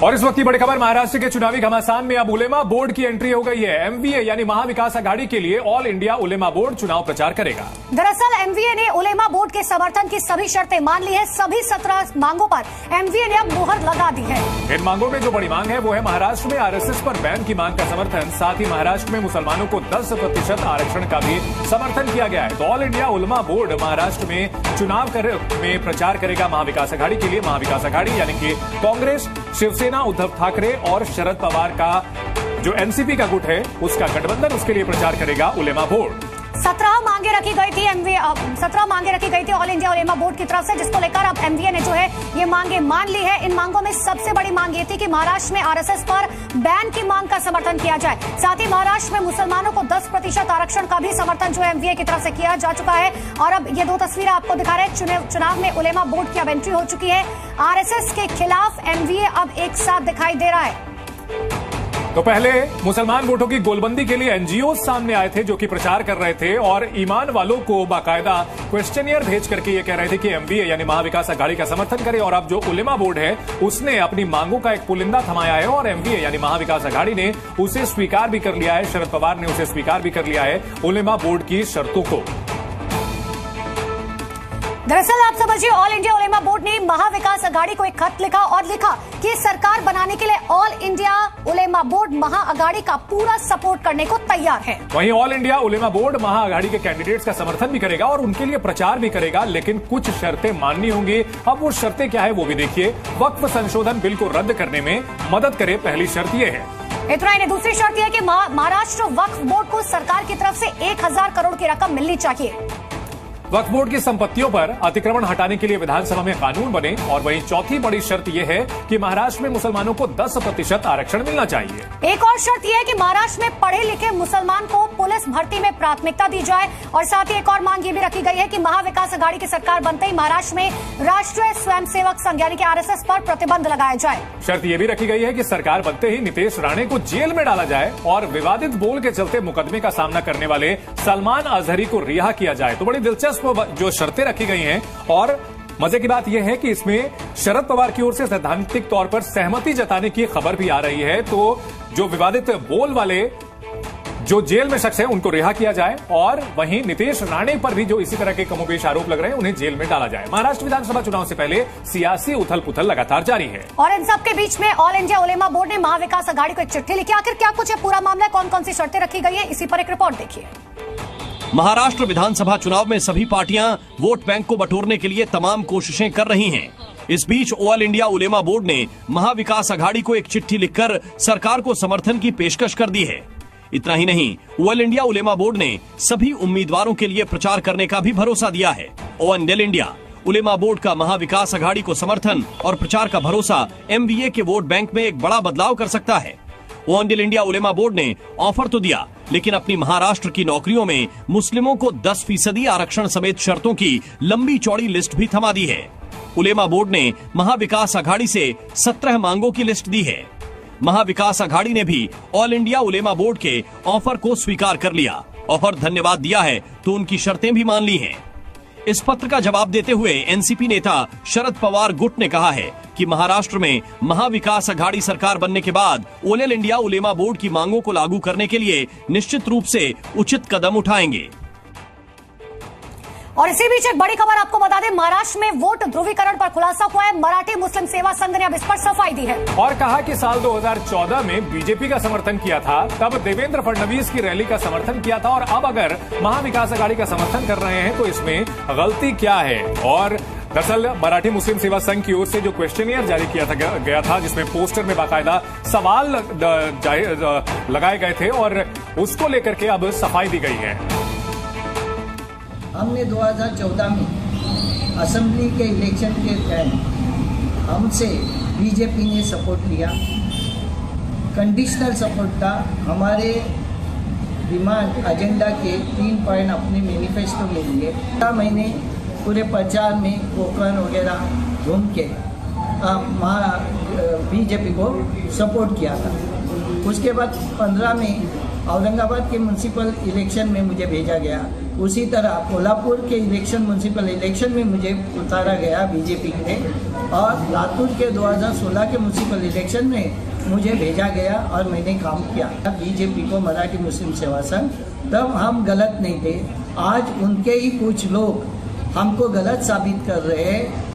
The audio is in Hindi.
और इस वक्त की बड़ी खबर, महाराष्ट्र के चुनावी घमासान में अब उलेमा बोर्ड की एंट्री हो गई है। एमवीए यानी महाविकास आघाड़ी के लिए ऑल इंडिया उलेमा बोर्ड चुनाव प्रचार करेगा। दरअसल एमवीए ने उलेमा बोर्ड के समर्थन की सभी शर्तें मान ली है। सभी 17 मांगों पर एमवीए ने अब मुहर लगा दी है। इन मांगों में जो बड़ी मांग है वो है महाराष्ट्र में आरएसएस पर बैन की मांग का समर्थन, साथ ही महाराष्ट्र में मुसलमानों को 10% आरक्षण का भी समर्थन किया गया है। तो ऑल इंडिया उलेमा बोर्ड महाराष्ट्र में चुनाव में प्रचार करेगा महाविकास आघाड़ी के लिए। महाविकास आघाड़ी यानी कि कांग्रेस, शिवसेना, उद्धव ठाकरे और शरद पवार का जो एनसीपी का गुट है उसका गठबंधन, उसके लिए प्रचार करेगा उलेमा बोर्ड। 17 मांगे रखी गई थी 17 मांगे रखी गई थी ऑल इंडिया उलेमा बोर्ड की तरफ से, जिसको लेकर अब एमवीए ने जो है ये मांगे मान ली है। इन मांगों में सबसे बड़ी मांग ये थी कि महाराष्ट्र में आरएसएस पर बैन की मांग का समर्थन किया जाए। साथ ही महाराष्ट्र में मुसलमानों को 10% आरक्षण का भी समर्थन जो है एमवीए की तरफ से किया जा चुका है। और अब ये दो तस्वीरें आपको दिखा रहे हैं। चुनाव में उलेमा बोर्ड की अब एंट्री हो चुकी है। आरएसएस के खिलाफ एमवीए अब एक साथ दिखाई दे रहा है। तो पहले मुसलमान वोटों की गोलबंदी के लिए एनजीओ सामने आए थे जो कि प्रचार कर रहे थे और ईमान वालों को बाकायदा क्वेश्चनियर भेज करके ये कह रहे थे कि एमवीए यानी महाविकास आघाड़ी का समर्थन करे। और अब जो उलेमा बोर्ड है उसने अपनी मांगों का एक पुलिंदा थमाया है और एमवीए यानी महाविकास आघाड़ी ने उसे स्वीकार भी कर लिया है। शरद पवार ने उसे स्वीकार भी कर लिया है उलेमा बोर्ड की शर्तों को। दरअसल आप समझिए, ऑल इंडिया उलेमा बोर्ड ने महाविकास आघाड़ी को एक खत लिखा और लिखा कि सरकार बनाने के लिए ऑल इंडिया उलेमा बोर्ड महाआघाड़ी का पूरा सपोर्ट करने को तैयार है। वहीं ऑल इंडिया उलेमा बोर्ड महाआघाड़ी के कैंडिडेट्स का समर्थन भी करेगा और उनके लिए प्रचार भी करेगा, लेकिन कुछ शर्तें माननी होंगी। अब वो शर्तें क्या है वो भी देखिए। वक्फ संशोधन बिल को रद्द करने में मदद करे, पहली शर्त ये है। इतना ही नहीं, दूसरी शर्त यह है कि महाराष्ट्र वक्फ बोर्ड को सरकार की तरफ से 1000 करोड़ की रकम मिलनी चाहिए। वक्फ बोर्ड की संपत्तियों पर अतिक्रमण हटाने के लिए विधानसभा में कानून बने। और वहीं चौथी बड़ी शर्त यह है कि महाराष्ट्र में मुसलमानों को 10% आरक्षण मिलना चाहिए। एक और शर्त यह है कि महाराष्ट्र में पढ़े लिखे मुसलमान को पुलिस भर्ती में प्राथमिकता दी जाए। और साथ ही एक और मांग ये भी रखी गई है कि महाविकास आघाड़ी की सरकार बनते ही महाराष्ट्र में राष्ट्रीय स्वयंसेवक संघ यानी कि आरएसएस पर प्रतिबंध लगाया जाए। शर्त यह भी रखी गई है कि सरकार बनते ही नितेश राणे को जेल में डाला जाए और विवादित बोल के चलते मुकदमे का सामना करने वाले सलमान अजहरी को रिहा किया जाए। तो बड़ी दिलचस्प जो शर्तें रखी गई हैं। और मजे की बात यह है कि इसमें शरद पवार की ओर से सैद्धांतिक तौर पर सहमति जताने की खबर भी आ रही है। तो जो विवादित बोल वाले जो जेल में शख्स है उनको रिहा किया जाए और वहीं नितेश राणे पर भी जो इसी तरह के कमोबेश आरोप लग रहे हैं उन्हें जेल में डाला जाए। महाराष्ट्र विधानसभा चुनाव से पहले सियासी उथल पुथल लगातार जारी है। और इन सबके बीच में ऑल इंडिया उलेमा बोर्ड ने महाविकास आघाड़ी को एक चिट्ठी लिखी। आखिर क्या कुछ है पूरा मामला, कौन कौन सी शर्तें रखी गई है, इसी पर एक रिपोर्ट देखिए। महाराष्ट्र विधानसभा चुनाव में सभी पार्टियां वोट बैंक को बटोरने के लिए तमाम कोशिशें कर रही हैं। इस बीच ऑल इंडिया उलेमा बोर्ड ने महाविकास आघाड़ी को एक चिट्ठी लिखकर सरकार को समर्थन की पेशकश कर दी है। इतना ही नहीं, ऑल इंडिया उलेमा बोर्ड ने सभी उम्मीदवारों के लिए प्रचार करने का भी भरोसा दिया है। ऑल इंडिया उलेमा बोर्ड का महाविकास आघाड़ी को समर्थन और प्रचार का भरोसा एमवीए के वोट बैंक में एक बड़ा बदलाव कर सकता है। ऑल इंडिया उलेमा बोर्ड ने ऑफर तो दिया, लेकिन अपनी महाराष्ट्र की नौकरियों में मुस्लिमों को 10% आरक्षण समेत शर्तों की लंबी चौड़ी लिस्ट भी थमा दी है। उलेमा बोर्ड ने महाविकास आघाड़ी से 17 मांगों की लिस्ट दी है। महाविकास आघाड़ी ने भी ऑल इंडिया उलेमा बोर्ड के ऑफर को स्वीकार कर लिया और धन्यवाद दिया है, तो उनकी शर्तें भी मान ली हैं। इस पत्र का जवाब देते हुए एनसीपी नेता शरद पवार गुट ने कहा है कि महाराष्ट्र में महाविकास आघाड़ी सरकार बनने के बाद ऑल इंडिया उलेमा बोर्ड की मांगों को लागू करने के लिए निश्चित रूप से उचित कदम उठाएंगे। और इसी बीच एक बड़ी खबर आपको बता दें, महाराष्ट्र में वोट ध्रुवीकरण पर खुलासा हुआ है। मराठी मुस्लिम सेवा संघ ने अब इस पर सफाई दी है और कहा कि साल 2014 में बीजेपी का समर्थन किया था, तब देवेंद्र फडणवीस की रैली का समर्थन किया था और अब अगर महाविकास आघाड़ी का समर्थन कर रहे हैं तो इसमें गलती क्या है। और दरअसल मराठी मुस्लिम सेवा संघ की ओर से जो क्वेश्चनियर जारी किया गया था जिसमें पोस्टर में बाकायदा सवाल लगाए गए थे और उसको लेकर के अब सफाई दी गई है। हमने 2014 में असेंबली के इलेक्शन के टाइम हमसे बीजेपी ने सपोर्ट लिया, कंडीशनल सपोर्ट था। हमारे डिमांड एजेंडा के 3 पॉइंट अपने मैनिफेस्टो में लिए। 4 महीने पूरे प्रचार में कोकण वगैरह घूम के बीजेपी को सपोर्ट किया था। उसके बाद 15 में औरंगाबाद के म्यूनसिपल इलेक्शन में मुझे भेजा गया। उसी तरह कोल्हापुर के म्यूनसिपल इलेक्शन में मुझे उतारा गया बीजेपी ने और लातूर के 2016 के म्यूनसिपल इलेक्शन में मुझे भेजा गया और मैंने काम किया बीजेपी को, मराठी मुस्लिम सेवा संघ। तब हम गलत नहीं थे। आज उनके ही कुछ लोग हमको गलत साबित कर रहे हैं